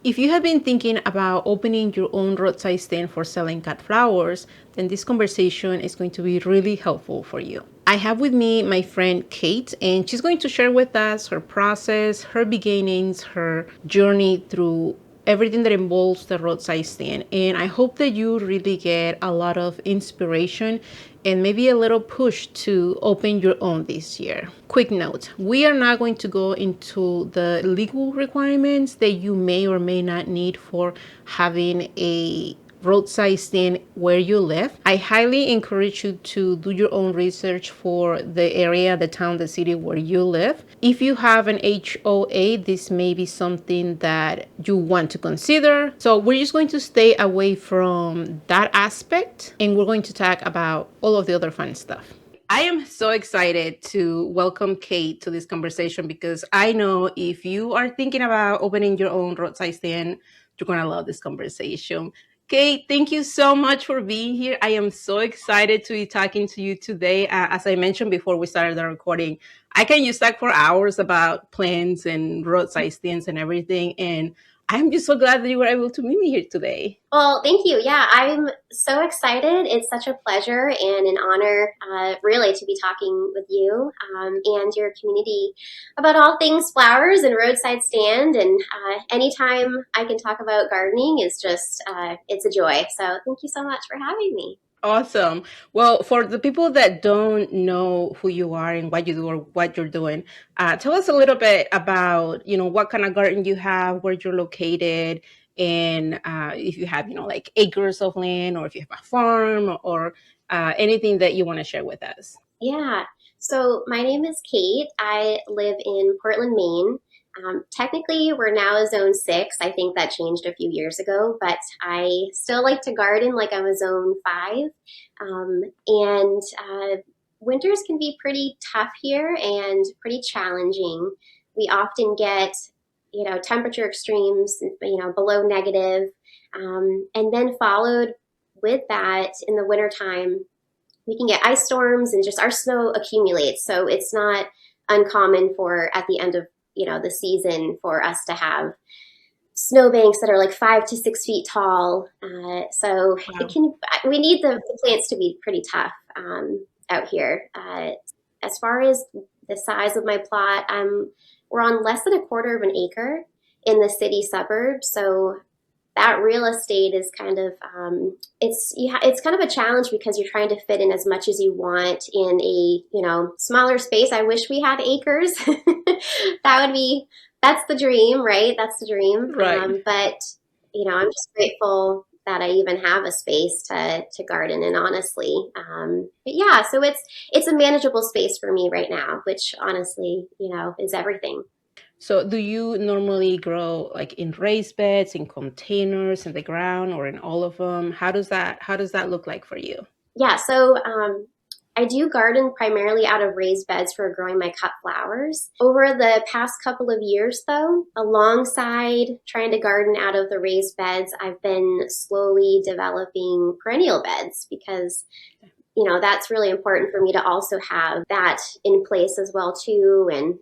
If you have been thinking about opening your own roadside stand for selling cut flowers, then this conversation is going to be really helpful for you. I have with me my friend Kate, and she's going to share with us her process, her beginnings, her journey through everything that involves the roadside stand. And I hope that you really get a lot of inspiration and maybe a little push to open your own this year. Quick note, we are not going to go into the legal requirements that you may or may not need for having a roadside stand where you live. I highly encourage you to do your own research for the area, the town, the city where you live. If you have an HOA, this may be something that you want to consider. So we're just going to stay away from that aspect, and we're going to talk about all of the other fun stuff. I am so excited to welcome Kate to this conversation because I know if you are thinking about opening your own roadside stand, you're going to love this conversation. Kate, thank you so much for being here. I am so excited to be talking to you today. As I mentioned before we started the recording, I can use talk for hours about plants and roadside stands and everything. And I'm just so glad that you were able to meet me here today. Well, thank you. Yeah, I'm so excited. It's such a pleasure and an honor, really, to be talking with you and your community about all things flowers and roadside stand. And anytime I can talk about gardening is just, it's a joy. So thank you so much for having me. Awesome. Well, for the people that don't know who you are and what you do or what you're doing, tell us a little bit about, what kind of garden you have, where you're located, and if you have, like acres of land, or if you have a farm, or anything that you want to share with us. Yeah. So my name is Kate. I live in Portland, Maine. Technically, we're now a zone 6. I think that changed a few years ago, but I still like to garden like I'm a zone 5. And winters can be pretty tough here and pretty challenging. We often get, temperature extremes, below negative, and then followed with that in the wintertime we can get ice storms and just our snow accumulates. So it's not uncommon for at the end of the season for us to have snowbanks that are like 5 to 6 feet tall. So it Wow. can we need the plants to be pretty tough out here. As far as the size of my plot, we're on less than a quarter of an acre in the city suburbs. So that real estate is kind of it's kind of a challenge because you're trying to fit in as much as you want in a smaller space. I wish we had acres. That would be that's the dream, right? That's the dream. Right. But I'm just grateful that I even have a space to garden in. Honestly, but yeah, so it's a manageable space for me right now, which honestly is everything. So do you normally grow like in raised beds, in containers, in the ground, or in all of them? How does that look like for you? Yeah, so I do garden primarily out of raised beds for growing my cut flowers. Over the past couple of years, though, alongside trying to garden out of the raised beds, I've been slowly developing perennial beds because that's really important for me to also have that in place as well too. And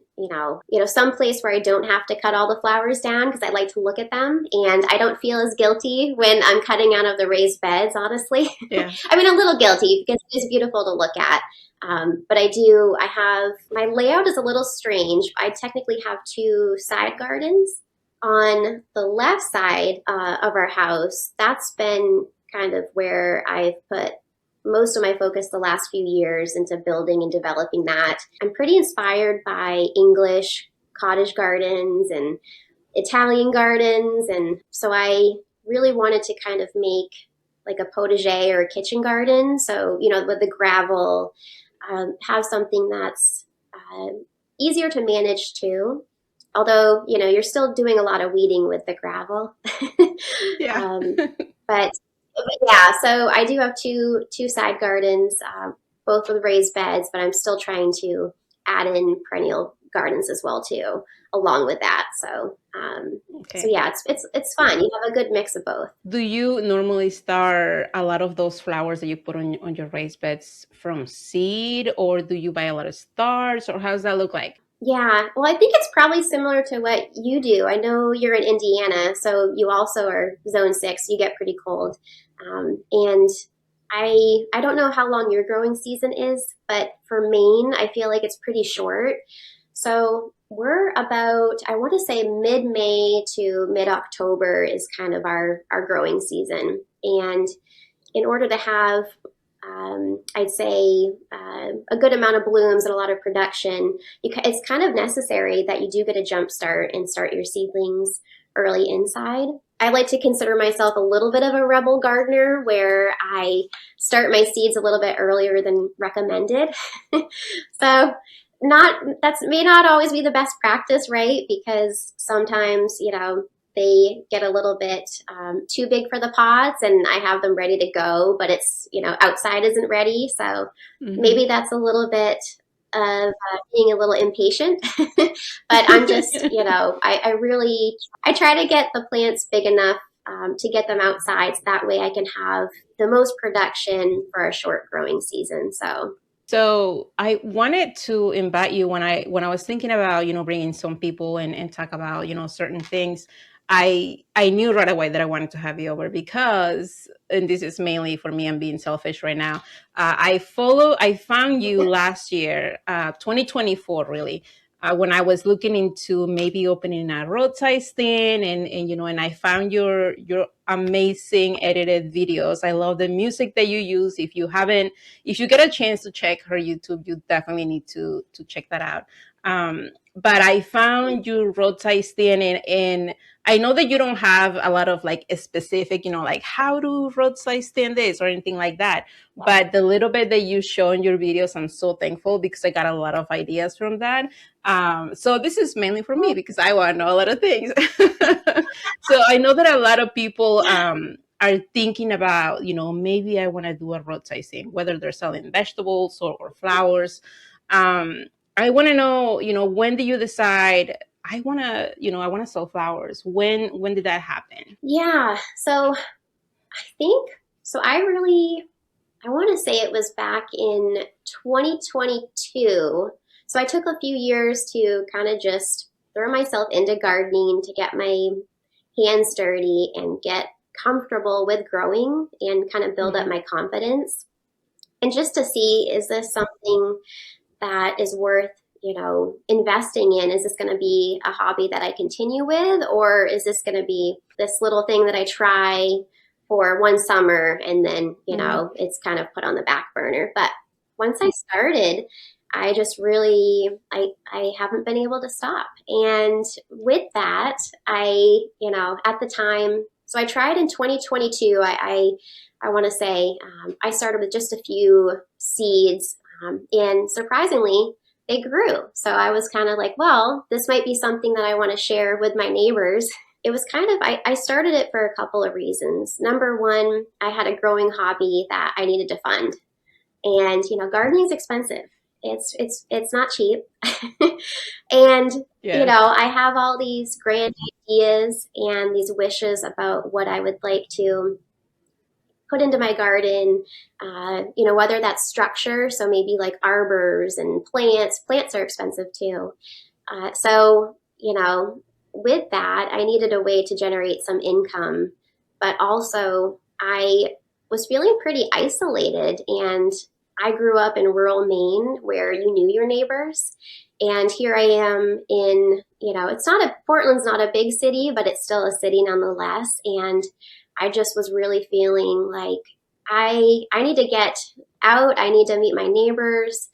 some place where I don't have to cut all the flowers down because I like to look at them and I don't feel as guilty when I'm cutting out of the raised beds, honestly. Yeah. I mean, a little guilty because it is beautiful to look at. But I have, my layout is a little strange. I technically have two side gardens. On the left side of our house, that's been kind of where I've put most of my focus the last few years into building and developing that. I'm pretty inspired by English cottage gardens and Italian gardens. And so I really wanted to kind of make like a potager or a kitchen garden. So, with the gravel, have something that's easier to manage too. Although, you're still doing a lot of weeding with the gravel. Yeah. um, but yeah, so I do have two side gardens, both with raised beds, but I'm still trying to add in perennial gardens as well too, along with that. So Okay. yeah, it's fun. You have a good mix of both. Do you normally start a lot of those flowers that you put on your raised beds from seed, or do you buy a lot of starts, or how does that look like? Yeah, well, I think it's probably similar to what you do. I know you're in Indiana, so you also are zone six. You get pretty cold. And I don't know how long your growing season is, but for Maine, I feel like it's pretty short. So we're about, I want to say mid-May to mid-October is kind of our growing season. And in order to have, I'd say, a good amount of blooms and a lot of production, it's kind of necessary that you do get a jump start and start your seedlings early inside. I like to consider myself a little bit of a rebel gardener where I start my seeds a little bit earlier than recommended. So not that's may not always be the best practice, right? Because sometimes, they get a little bit too big for the pots and I have them ready to go, but it's, outside isn't ready. So Hmm. maybe that's a little bit of being a little impatient. But I'm just, I really, I try to get the plants big enough to get them outside so that way I can have the most production for a short growing season. So, So I wanted to invite you when I was thinking about bringing some people and talk about certain things. I knew right away that I wanted to have you over because, and this is mainly for me, I'm being selfish right now. I found you last year, 2024, really. When I was looking into maybe opening a roadside stand, and I found your amazing edited videos. I love the music that you use. If you get a chance to check her YouTube, you definitely need to check that out. But I found your roadside stand, and I know that you don't have a lot of like a specific, like how to roadside stand this or anything like that. But the little bit that you show in your videos, I'm so thankful because I got a lot of ideas from that. So this is mainly for me because I want to know a lot of things. So I know that a lot of people are thinking about, maybe I want to do a roadside thing, whether they're selling vegetables or flowers. Um, I want to know, when do you decide I want to sell flowers? When did that happen? yeah. So I think, so I want to say it was back in 2022. So I took a few years to kind of just throw myself into gardening to get my hands dirty and get comfortable with growing and kind of build up Hmm. my confidence. And just to see, is this something that is worth, investing in? Is this going to be a hobby that I continue with, or is this going to be this little thing that I try for one summer and then, Hmm. it's kind of put on the back burner? But once I started, I just really, I haven't been able to stop. And with that, at the time, so I tried in 2022. I want to say I started with just a few seeds, and surprisingly, they grew. So I was kind of like, well, this might be something that I want to share with my neighbors. It was kind of, I started it for a couple of reasons. Number one, I had a growing hobby that I needed to fund. And, gardening is expensive. It's not cheap. And, Yes. I have all these grand ideas and these wishes about what I would like to put into my garden, whether that's structure, so maybe like arbors and plants. Plants are expensive too. So, with that, I needed a way to generate some income, but also I was feeling pretty isolated. And I grew up in rural Maine where you knew your neighbors. And here I am in, Portland's not a big city, but it's still a city nonetheless. And I just was really feeling like I need to get out. I need to meet my neighbors.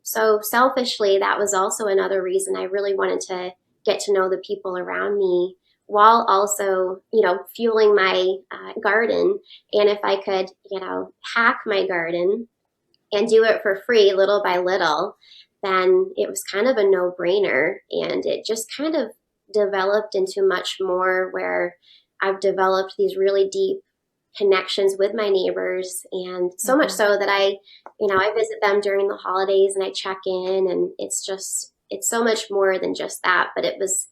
So selfishly, that was also another reason I really wanted to get to know the people around me while also, fueling my garden. And if I could, hack my garden and do it for free little by little, then it was kind of a no brainer. And it just kind of developed into much more where I've developed these really deep connections with my neighbors, and so much Hmm. so that I visit them during the holidays and I check in, and it's so much more than just that, but it was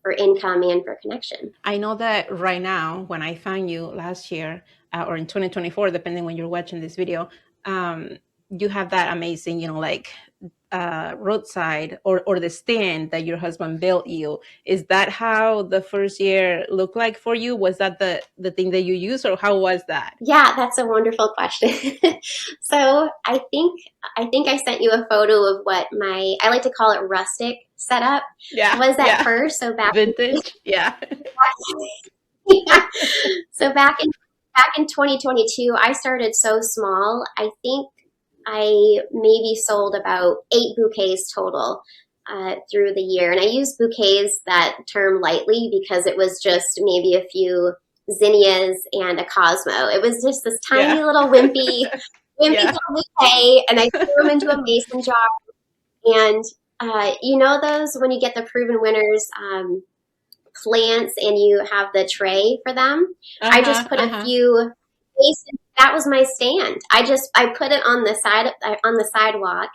for income and for connection. I know that right now, when I found you last year or in 2024, depending when you're watching this video, um, you have that amazing, like roadside, or the stand that your husband built you, is that how the first year looked like for you? Was that the thing that you used, or how was that? Yeah, that's a wonderful question. So I think I sent you a photo of what my, I like to call it rustic setup Yeah, was at yeah. first. So back Vintage, yeah. yeah. So back in 2022, I started so small. I think I maybe sold about 8 bouquets total through the year, and I use bouquets that term lightly because it was just maybe a few zinnias and a cosmo. It was just this tiny Yeah. little wimpy Yeah. little bouquet, and I threw them into a mason jar. And you know those when you get the proven winners. Plants and you have the tray for them. I just Uh-huh. put a Uh-huh. few basins. That was my stand. I put it on the sidewalk,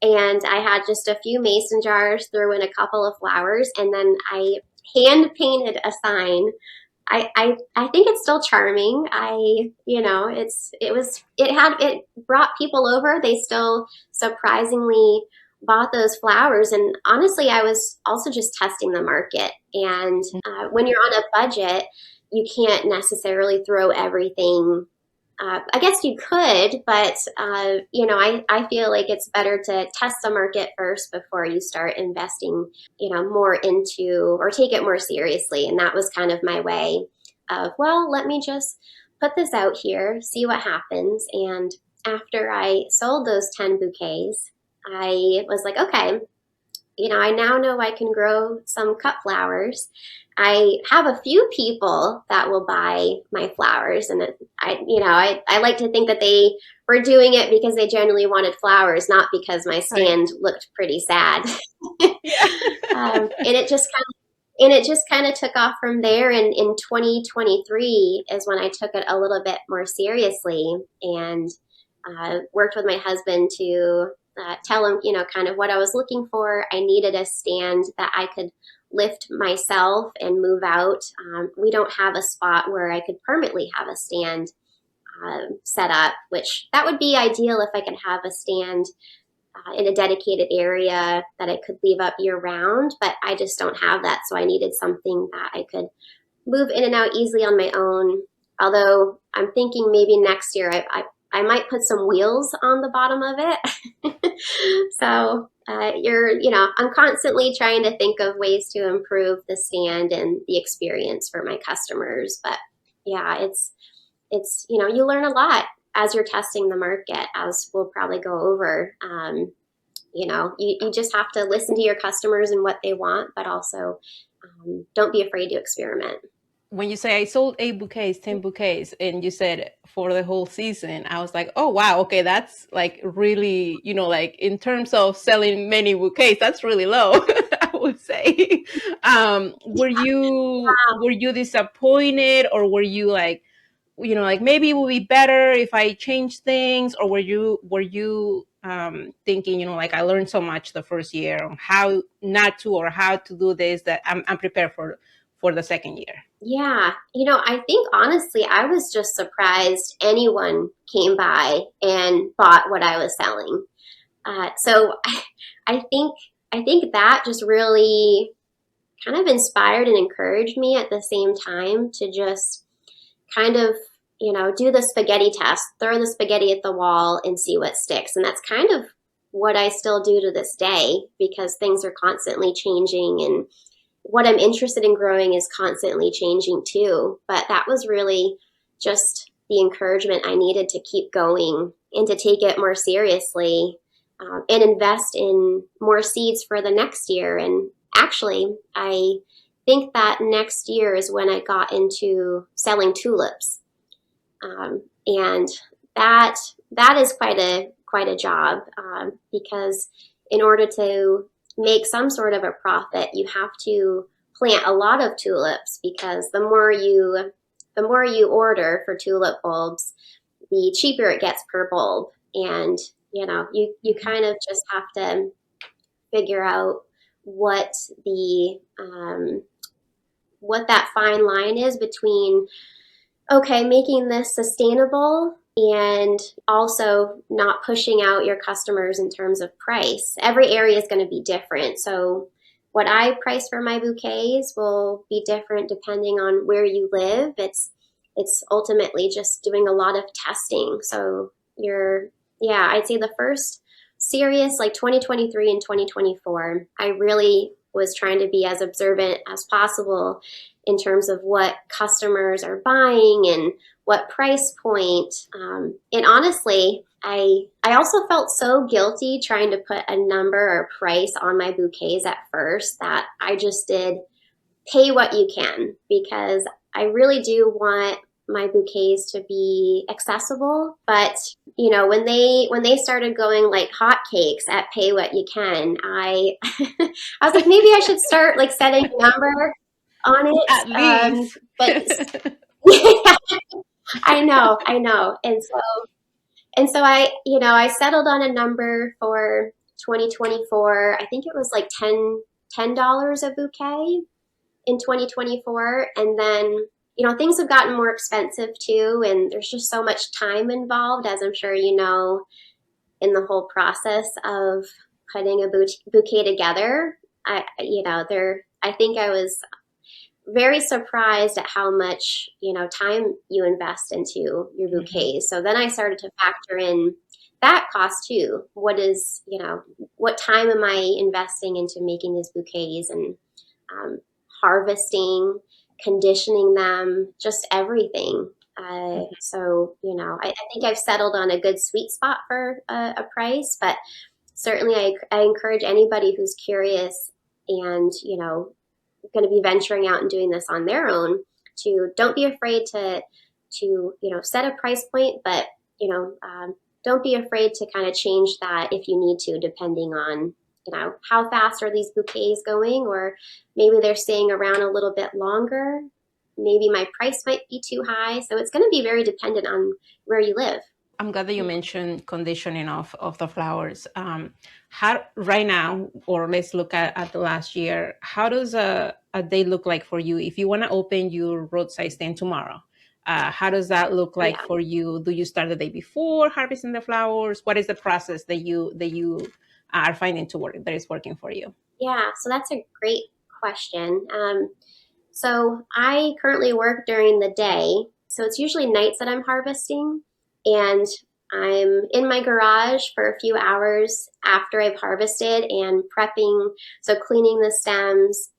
and I had just a few mason jars, threw in a couple of flowers, and then I hand painted a sign. I think it's still charming. It brought people over. They still surprisingly bought those flowers, and honestly, I was also just testing the market. And when you're on a budget, you can't necessarily throw everything. I guess you could, but I feel like it's better to test the market first before you start investing, more into or take it more seriously. And that was kind of my way of, well, let me just put this out here, see what happens. And after I sold those 10 bouquets, I was like, okay, I now know I can grow some cut flowers. I have a few people that will buy my flowers, and I like to think that they were doing it because they genuinely wanted flowers, not because my Right. stand looked pretty sad. Yeah. And it just kind of took off from there. And in 2023 is when I took it a little bit more seriously, and worked with my husband to tell him, kind of what I was looking for. I needed a stand that I could lift myself and move out. We don't have a spot where I could permanently have a stand set up, which that would be ideal if I could have a stand in a dedicated area that I could leave up year round, but I just don't have that. So I needed something that I could move in and out easily on my own. Although I'm thinking maybe next year I might put some wheels on the bottom of it. So I'm constantly trying to think of ways to improve the stand and the experience for my customers. But yeah, you learn a lot as you're testing the market, as we'll probably go over. You just have to listen to your customers and what they want, but also don't be afraid to experiment. When you say I sold 8 bouquets, 10 bouquets, and you said for the whole season, I was like, oh wow, okay, that's like really, like in terms of selling many bouquets, that's really low. I would say. Were you disappointed, or were you like, like maybe it would be better if I change things, or were you thinking, like I learned so much the first year on how not to, or how to do this, that I'm prepared for the second year. Yeah, I think honestly, I was just surprised anyone came by and bought what I was selling. So I think I think that just really kind of inspired and encouraged me at the same time to just kind of do the spaghetti test, throw the spaghetti at the wall and see what sticks. And that's kind of what I still do to this day because things are constantly changing and what I'm interested in growing is constantly changing too. But that was really just the encouragement I needed to keep going and to take it more seriously and invest in more seeds for the next year. And actually, I think that next year is when I got into selling tulips, and that that is quite a job because in order to make some sort of a profit, you have to plant a lot of tulips because the more you order for tulip bulbs, the cheaper it gets per bulb, and you kind of just have to figure out what the what that fine line is between okay, making this sustainable and also not pushing out your customers in terms of price. Every area is going to be different. So what I price for my bouquets will be different depending on where you live. It's ultimately just doing a lot of testing. So yeah, I'd say the first serious like 2023 and 2024, I really was trying to be as observant as possible in terms of what customers are buying and what price point. And honestly, I also felt so guilty trying to put a number or price on my bouquets at first that I just did pay what you can, because I really do want my bouquets to be accessible. But when they started going like hotcakes at pay what you can, I was like, maybe I should start like setting a number on it. At least. But I know. And so I settled on a number for 2024. I think it was like $10 a bouquet in 2024. And then, things have gotten more expensive too. And there's just so much time involved, as I'm sure you know, in the whole process of putting a bouquet together. I think I was very surprised at how much, time you invest into your Mhm. bouquets. So then I started to factor in that cost too. What time am I investing into making these bouquets, and um, harvesting, conditioning them, just everything. I think I've settled on a good sweet spot for a price, but certainly I encourage anybody who's curious and, going to be venturing out and doing this on their own to don't be afraid to set a price point, but, don't be afraid to kind of change that if you need to, depending on, how fast are these bouquets going, or maybe they're staying around a little bit longer. Maybe my price might be too high. So it's going to be very dependent on where you live. I'm glad that you mentioned conditioning of the flowers. How right now, or let's look at the last year, how does a day look like for you if you want to open your roadside stand tomorrow? How does that look like Yeah. for you? Do you start the day before harvesting the flowers? What is the process that you are finding to work that is working for you? Yeah. So that's a great question. So I currently work during the day. So it's usually nights that I'm harvesting. And I'm in my garage for a few hours after I've harvested and prepping. So cleaning the stems,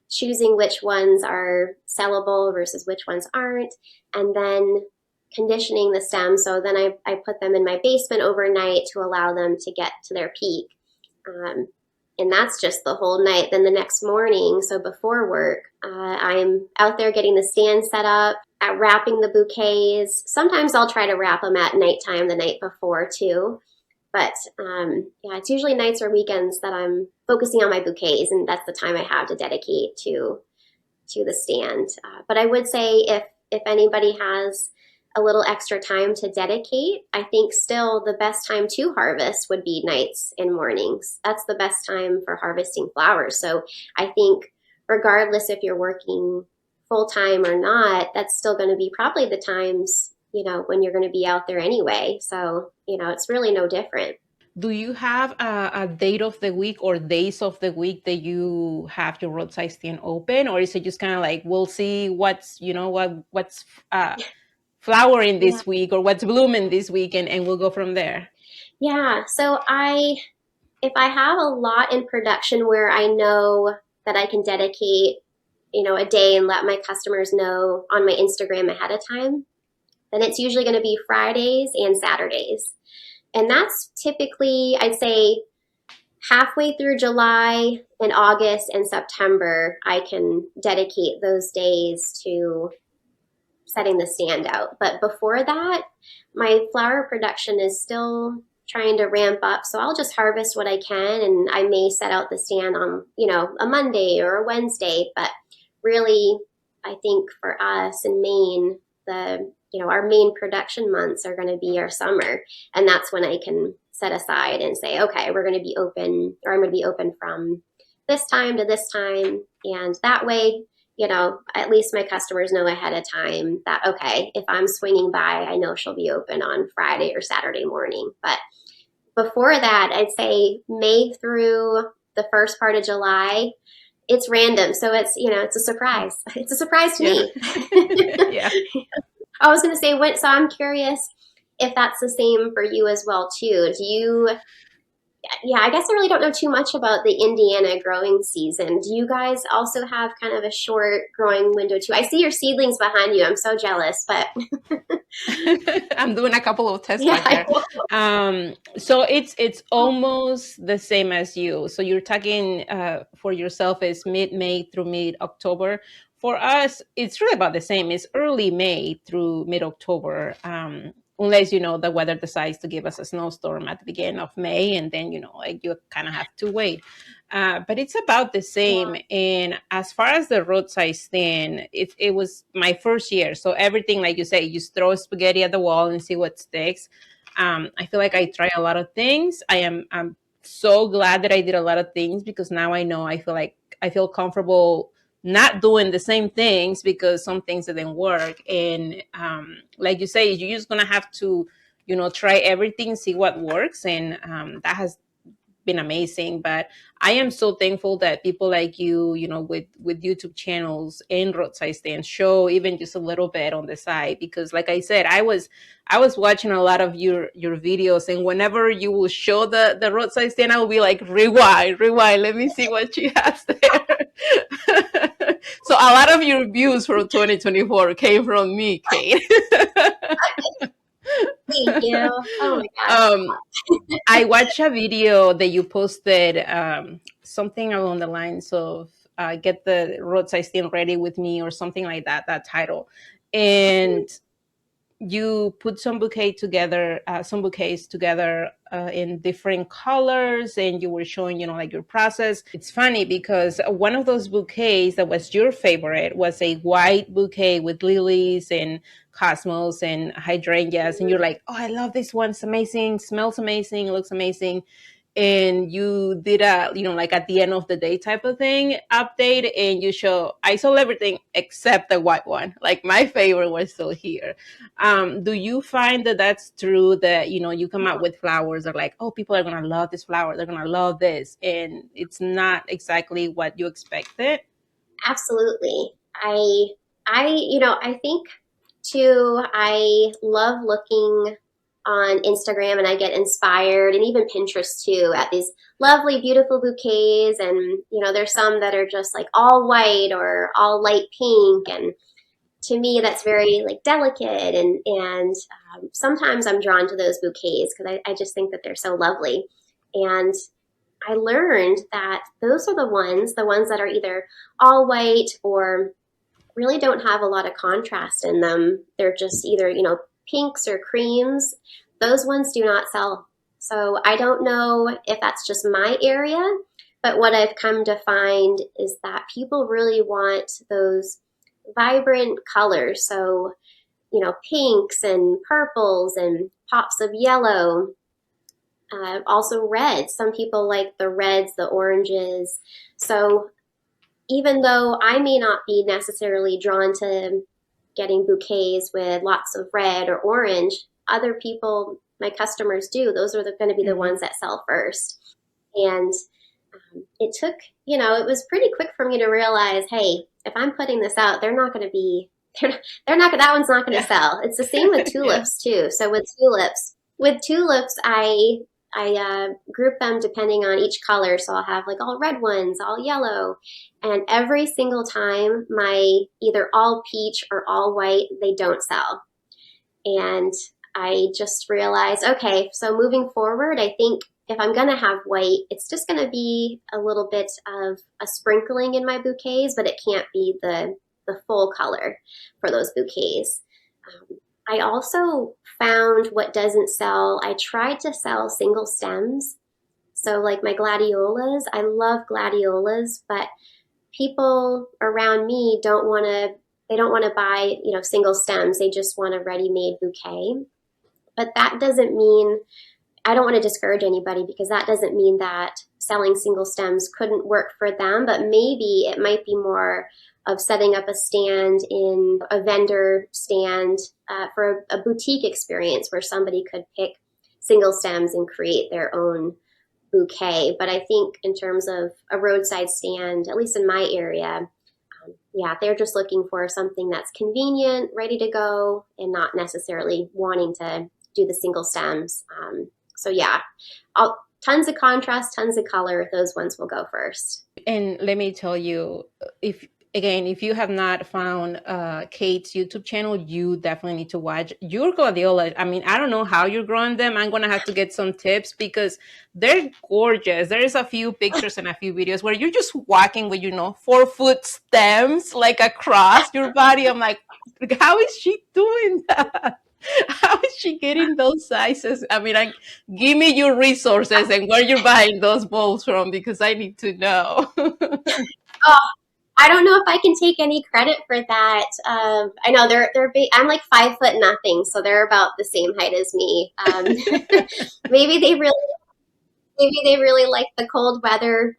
choosing which ones are sellable versus which ones aren't, and then conditioning the stems. So then I put them in my basement overnight to allow them to get to their peak. Um, and that's just the whole night. Then the next morning, so before work, I'm out there getting the stand set up, wrapping the bouquets. Sometimes I'll try to wrap them at nighttime the night before too. But yeah, it's usually nights or weekends that I'm focusing on my bouquets, and that's the time I have to dedicate to the stand. But I would say if anybody has a little extra time to dedicate, I think still the best time to harvest would be nights and mornings. That's the best time for harvesting flowers. So I think regardless if you're working full time or not, that's still going to be probably the times, when you're going to be out there anyway. So, it's really no different. Do you have a date of the week or days of the week that you have your roadside stand open, or is it just kind of like we'll see what's flowering Yeah. this week or what's blooming this week, and we'll go from there? Yeah. So if I have a lot in production where I know that I can dedicate, a day and let my customers know on my Instagram ahead of time, then it's usually going to be Fridays and Saturdays. And that's typically, I'd say, halfway through July and August and September, I can dedicate those days to setting the stand out. But before that, my flower production is still trying to ramp up. So I'll just harvest what I can, and I may set out the stand on, a Monday or a Wednesday. But really, I think for us in Maine, our main production months are going to be our summer. And that's when I can set aside and say, okay, we're going to be open, or I'm going to be open from this time to this time. And that way, at least my customers know ahead of time that, okay, if I'm swinging by, I know she'll be open on Friday or Saturday morning. But before that, I'd say May through the first part of July, it's random. So it's a surprise. It's a surprise to Yeah. me. Yeah. I was going to say, so I'm curious if that's the same for you as well, too. Yeah, I guess I really don't know too much about the Indiana growing season. Do you guys also have kind of a short growing window too? I see your seedlings behind you. I'm so jealous, but I'm doing a couple of tests yeah, back there. So it's almost the same as you. So you're talking for yourself is mid-May through mid-October. For us, it's really about the same. It's early May through mid-October. Unless the weather decides to give us a snowstorm at the beginning of May, and then like you kind of have to wait. But it's about the same. And as far as the roadside stand, it was my first year. So everything, like you say, you just throw spaghetti at the wall and see what sticks. I feel like I try a lot of things. I'm so glad that I did a lot of things because now I know I feel comfortable not doing the same things because some things didn't work. And like you say, you're just gonna have to, try everything, see what works, and that has been amazing. But I am so thankful that people like you know, with YouTube channels and roadside stands show even just a little bit on the side. Because like I said, I was watching a lot of your videos, and whenever you will show the roadside stand, I will be like, rewind, let me see what she has there. So a lot of your views from 2024 came from me, Kate. thank you. Oh my gosh. um I watched a video that you posted, something along the lines of "Get the roadside stand ready with me" or something like that. That title, and you put some bouquets together in different colors, and you were showing, like your process. It's funny because one of those bouquets that was your favorite was a white bouquet with lilies and cosmos and hydrangeas, and you're like, oh, I love this one, it's amazing, smells amazing, looks amazing. And you did a, like at the end of the day type of thing update, and you show I sold everything except the white one, like my favorite was still here. Do you find that that's true, that you come out with flowers, or like, oh, people are gonna love this flower, they're gonna love this, and it's not exactly what you expected? Absolutely. I think too, I love looking on Instagram and I get inspired, and even Pinterest too, at these lovely, beautiful bouquets. And, there's some that are just like all white or all light pink. And to me, that's very like delicate. And sometimes I'm drawn to those bouquets because I just think that they're so lovely. And I learned that those are the ones that are either all white or really don't have a lot of contrast in them. They're just either, pinks or creams. Those ones do not sell. So I don't know if that's just my area, but what I've come to find is that people really want those vibrant colors. So, pinks and purples and pops of yellow, also reds. Some people like the reds, the oranges. So even though I may not be necessarily drawn to getting bouquets with lots of red or orange, other people, my customers do. Those are going to be the Hmm. ones that sell first. And it took, it was pretty quick for me to realize, hey, if I'm putting this out, they're not going to be, they're not, that one's not going to Yeah. sell. It's the same with Yeah. tulips too. So with tulips, I group them depending on each color. So I'll have like all red ones, all yellow, and every single time my either all peach or all white, they don't sell. And I just realized, okay, so moving forward, I think if I'm going to have white, it's just going to be a little bit of a sprinkling in my bouquets, but it can't be the full color for those bouquets. I also found what doesn't sell. I tried to sell single stems. So, like my gladiolas, I love gladiolas, but people around me they don't want to buy, single stems. They just want a ready-made bouquet. But that doesn't mean I don't want to discourage anybody because that doesn't mean that selling single stems couldn't work for them, but maybe it might be more of setting up a stand in a vendor stand for a boutique experience where somebody could pick single stems and create their own bouquet. But I think in terms of a roadside stand, at least in my area, yeah, they're just looking for something that's convenient, ready to go, and not necessarily wanting to do the single stems. So yeah, tons of contrast, tons of color. Those ones will go first. And let me tell you, if again, if you have not found Kate's YouTube channel, you definitely need to watch your gladiola. I mean, I don't know how you're growing them. I'm gonna have to get some tips because they're gorgeous. There's a few pictures and a few videos where you're just walking with 4-foot stems like across your body. I'm like, how is she doing that? How is she getting those sizes? I mean, give me your resources and where you're buying those bulbs from because I need to know. Oh, I don't know if I can take any credit for that. I know they're big. I'm like 5 foot nothing, so they're about the same height as me. Maybe they really maybe they really like the cold weather.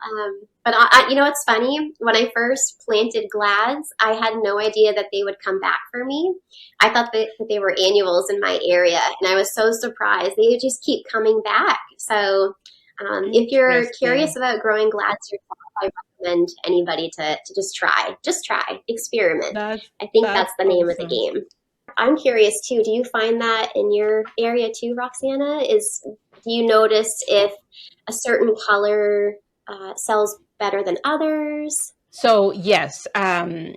But it's funny. When I first planted glads, I had no idea that they would come back for me. I thought that they were annuals in my area, and I was so surprised. They would just keep coming back. So, if you're curious Interesting. about growing glads yourself, I recommend anybody to just try, experiment. I think That's that's the name of the awesome. game. I'm curious too. Do you find that in your area too, Roxana? Do you notice if a certain color sells better than others? So yes, I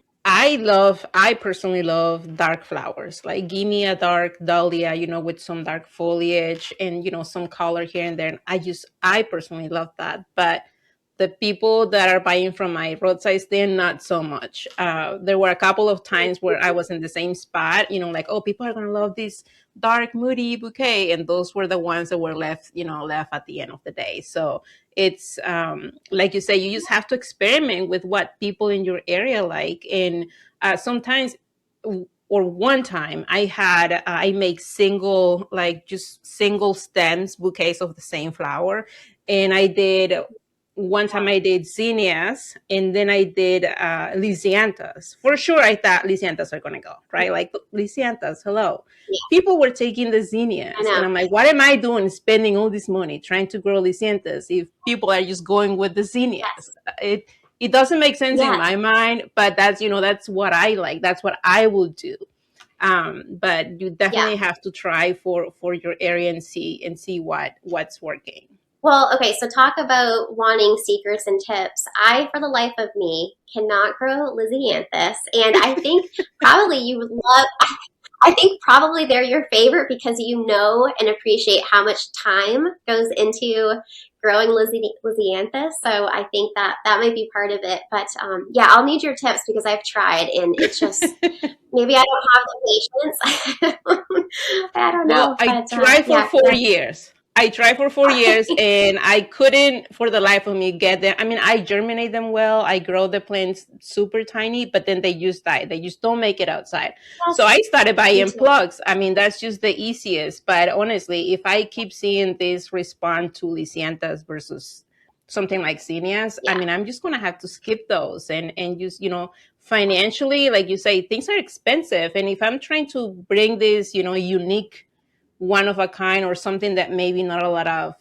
personally love dark flowers. Like give me a dark dahlia, with some dark foliage and some color here and there. And I personally love that. But the people that are buying from my roadside stand, not so much. There were a couple of times where I was in the same spot, like, oh, people are gonna love this dark moody bouquet, and those were the ones that were left at the end of the day. So it's like you say, you just have to experiment with what people in your area like. And sometimes, or one time I make just single stems bouquets of the same flower. And I did one time I did zinnias, and then I did lisianthus. For sure I thought lisianthus are gonna go right, like lisianthus, hello. Yeah, People were taking the I zinnias, and know. I'm like, what am I doing spending all this money trying to grow lisianthus if people are just going with the zinnias? Yes. It doesn't make sense in Yes. my mind, but that's what I like. That's what I will do. But you Yeah. definitely have to try for your area and see what's working. Well, okay, so talk about wanting secrets and tips. I, for the life of me, cannot grow Lysianthus, and I think probably you would love. I think probably they're your favorite because you know and appreciate how much time goes into growing Lysianthus. So I think that might be part of it. But yeah, I'll need your tips because I've tried, and it's just maybe I don't have the patience. I don't Well, know, I but tried for yeah, 4 years. I tried for 4 years and I couldn't for the life of me get them. I mean, I germinate them well. I grow the plants super tiny, but then they just die. They just don't make it outside. So yes, I started me buying too. plugs. I mean, that's just the easiest. But honestly, if I keep seeing this respond to Lysianthus versus something like zinnias, I Yeah. mean, I'm just gonna have to skip those and just, financially, like you say, things are expensive. And if I'm trying to bring this, unique one of a kind or something that maybe not a lot of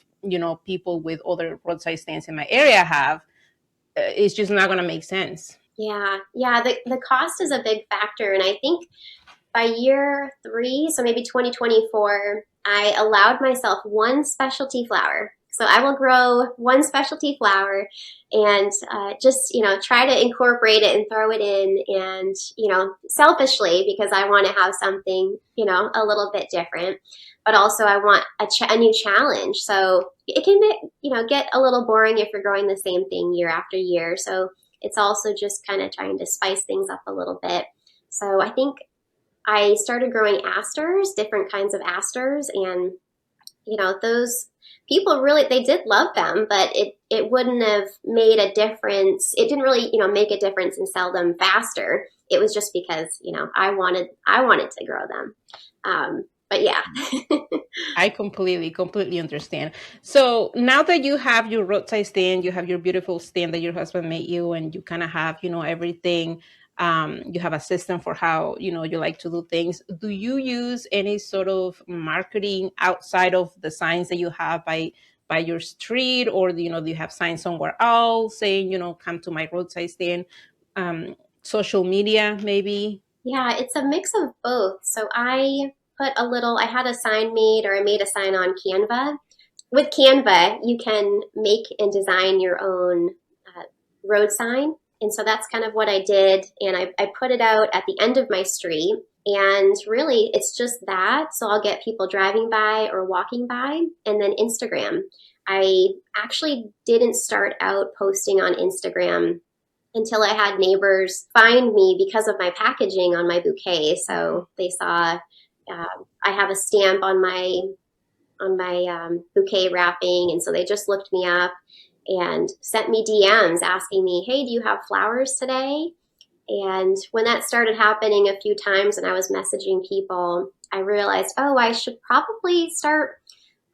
people with other roadside stands in my area have, it's just not going to make sense. Yeah, yeah. The cost is a big factor, and I think by year three, so maybe 2024, I allowed myself one specialty flower. So I will grow one specialty flower and just, try to incorporate it and throw it in. And, selfishly, because I want to have something, a little bit different. But also, I want a new challenge. So it can, get a little boring if you're growing the same thing year after year. So it's also just kind of trying to spice things up a little bit. So I think I started growing asters, different kinds of asters, and those people really they did love them, but it wouldn't have made a difference. It didn't really make a difference and sell them faster. It was just because I wanted to grow them. But yeah. I completely understand. So now that you have your roadside stand, you have your beautiful stand that your husband made you, and you kind of have, everything. You have a system for how you like to do things. Do you use any sort of marketing outside of the signs that you have by your street, or do you have signs somewhere else saying, come to my roadside stand? Social media, maybe. Yeah, it's a mix of both. So I had a sign made, or I made a sign on Canva. With Canva, you can make and design your own uh, road sign. And so that's kind of what I did. And I put it out at the end of my street. And really, it's just that. So I'll get people driving by or walking by. And then Instagram. I actually didn't start out posting on Instagram until I had neighbors find me because of my packaging on my bouquet. So they saw I have a stamp on my bouquet wrapping, and so they just looked me up and sent me DMs asking me, "Hey, do you have flowers today?" And when that started happening a few times, and I was messaging people, I realized, oh, I should probably start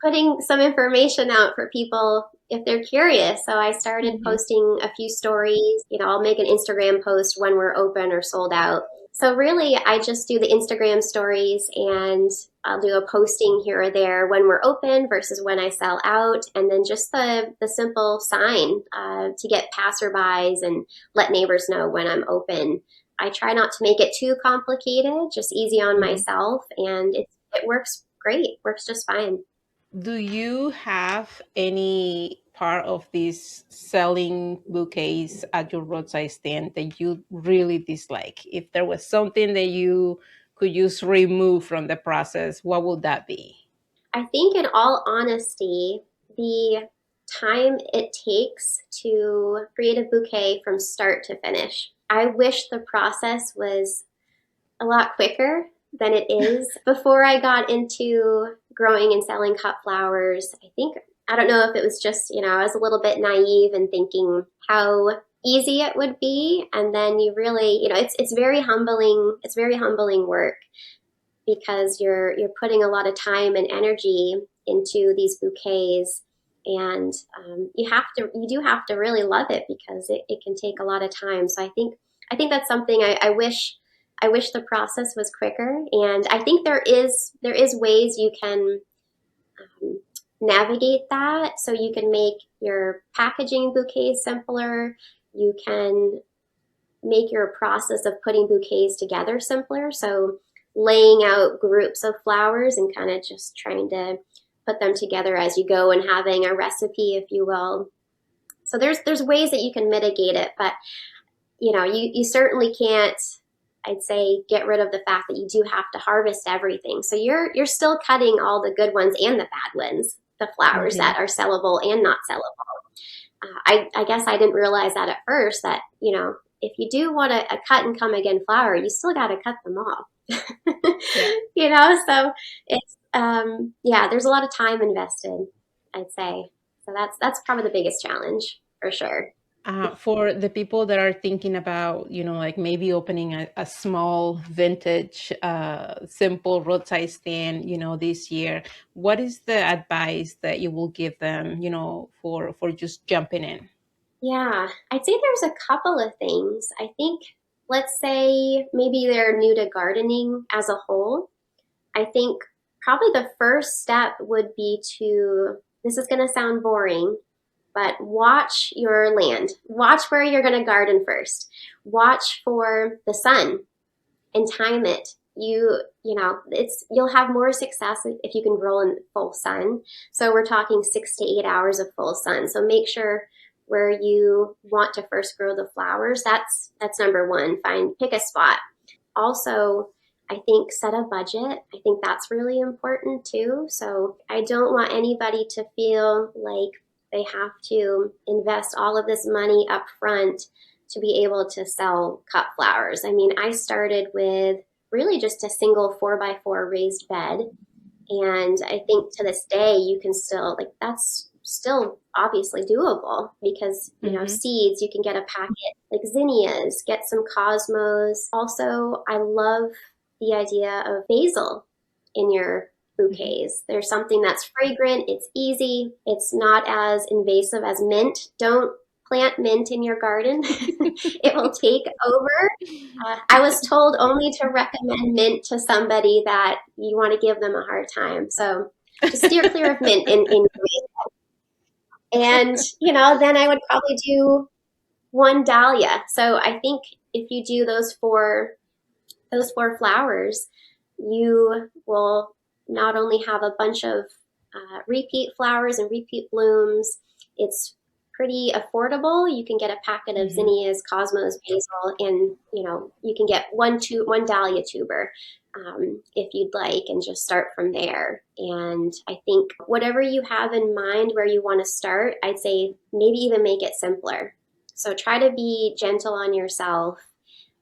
putting some information out for people if they're curious. So I started Mhm. posting a few stories. I'll make an Instagram post when we're open or sold out. So really, I just do the Instagram stories, and I'll do a posting here or there when we're open versus when I sell out, and then just the simple sign to get passerbys and let neighbors know when I'm open. I try not to make it too complicated, just easy on Mhm. myself, and it works great. Works just fine. Do you have any part of these selling bouquets at your roadside stand that you really dislike? If there was something that you could just remove from the process, what would that be? I think, in all honesty, the time it takes to create a bouquet from start to finish. I wish the process was a lot quicker than it is. Before I got into growing and selling cut flowers, I don't know if it was just, I was a little bit naive and thinking how easy it would be. And then you really, it's very humbling. It's very humbling work because you're putting a lot of time and energy into these bouquets, and you do have to really love it because it can take a lot of time. So I think that's something I wish the process was quicker, and I think there is ways you can um, navigate that. So you can make your packaging bouquets simpler. You can make your process of putting bouquets together simpler. So laying out groups of flowers and kind of just trying to put them together as you go and having a recipe, if you will. So there's ways that you can mitigate it, but you certainly can't, I'd say, get rid of the fact that you do have to harvest everything. So you're still cutting all the good ones and the bad ones, the flowers Hmm. that are sellable and not sellable. I guess I didn't realize that at first, that, if you do want a cut and come again flower, you still got to cut them off. Yeah. So yeah, there's a lot of time invested, I'd say. So that's probably the biggest challenge for sure. For the people that are thinking about, like maybe opening a small vintage, simple roadside stand, this year, what is the advice that you will give them, for just jumping in? Yeah, I'd say there's a couple of things. I think, let's say maybe they're new to gardening as a whole. I think probably the first step would be to, this is going to sound boring, but watch your land. Watch where you're going to garden first. Watch for the sun and time it. You'll have more success if you can grow in full sun. So we're talking 6 to 8 hours of full sun. So make sure where you want to first grow the flowers. That's number one. Pick a spot. Also, I think set a budget. I think that's really important too. So I don't want anybody to feel like they have to invest all of this money up front to be able to sell cut flowers. I mean, I started with really just a single 4x4 raised bed. And I think to this day, you can still, like, that's still obviously doable because, Hmm. seeds, you can get a packet like zinnias, get some cosmos. Also, I love the idea of basil. in your Mhm. bouquets. There's something that's fragrant, it's easy, it's not as invasive as mint. Don't plant mint in your garden, it will take over. I was told only to recommend mint to somebody that you want to give them a hard time. So just steer clear of mint in and then I would probably do one dahlia. So I think if you do those four flowers, you will not only have a bunch of repeat flowers and repeat blooms. It's pretty affordable. You can get a packet of Mhm. zinnias, cosmos, basil, and you can get one dahlia tuber if you'd like, and just start from there. And I think whatever you have in mind where you want to start, I'd say maybe even make it simpler. So try to be gentle on yourself,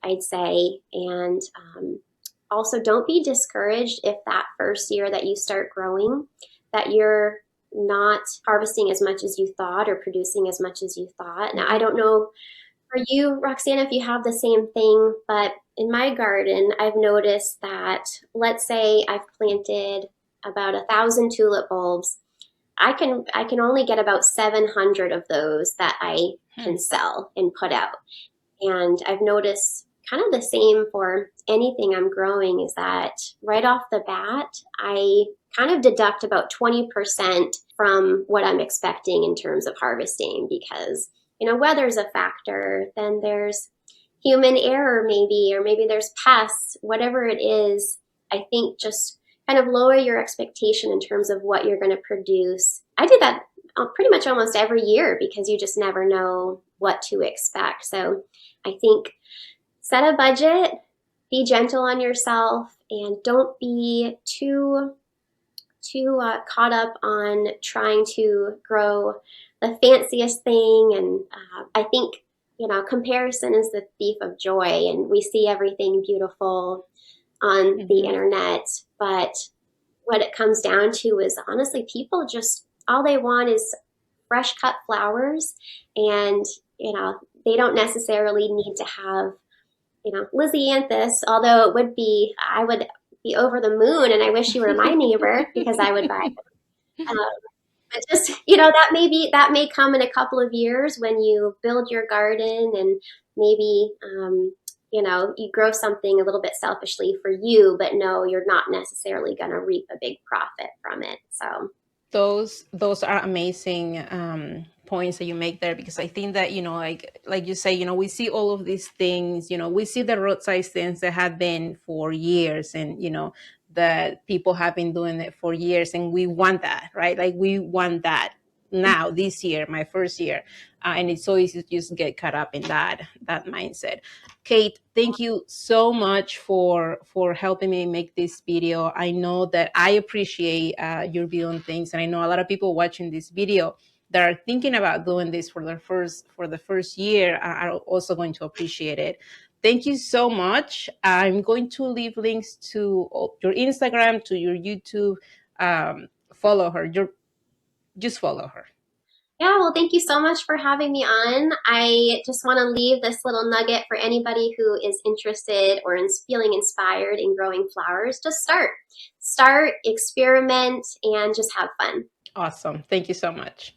I'd say. And also, don't be discouraged if that first year that you start growing, that you're not harvesting as much as you thought or producing as much as you thought. Now, I Mhm. don't know for you, Roxana, if you have the same thing, but in my garden, I've noticed that, let's say I've planted about 1,000 tulip bulbs. I can only get about 700 of those that I Hmm. can sell and put out. And I've noticed kind of the same for anything I'm growing is that right off the bat, I kind of deduct about 20% from what I'm expecting in terms of harvesting because, weather's a factor. Then there's human error, maybe, or maybe there's pests, whatever it is. I think just kind of lower your expectation in terms of what you're going to produce. I do that pretty much almost every year because you just never know what to expect. So I think set a budget, be gentle on yourself, and don't be too caught up on trying to grow the fanciest thing. And I think comparison is the thief of joy, and we see everything beautiful on the Mhm. internet, but what it comes down to is honestly people just all they want is fresh cut flowers, and they don't necessarily need to have Lysianthus, although I would be over the moon and I wish you were my neighbor because I would buy um, but just that may come in a couple of years when you build your garden and maybe you grow something a little bit selfishly for you, but no, you're not necessarily going to reap a big profit from it. So Those are amazing points that you make there, because I think that, like you say, we see all of these things, we see the roadside stands that have been for years, and that people have been doing it for years, and we want that, right? Like, we want that now, this year, my first year. And it's so easy to just get caught up in that mindset. Kate, thank you so much for helping me make this video. I know that I appreciate your view on things, and I know a lot of people watching this video that are thinking about doing this for the first year are also going to appreciate it. Thank you so much. I'm going to leave links to your Instagram, to your YouTube. Follow her. Just follow her. yeah, well, thank you so much for having me on. I just want to leave this little nugget for anybody who is interested or is feeling inspired in growing flowers. Just start, experiment, and just have fun. Awesome. Thank you so much.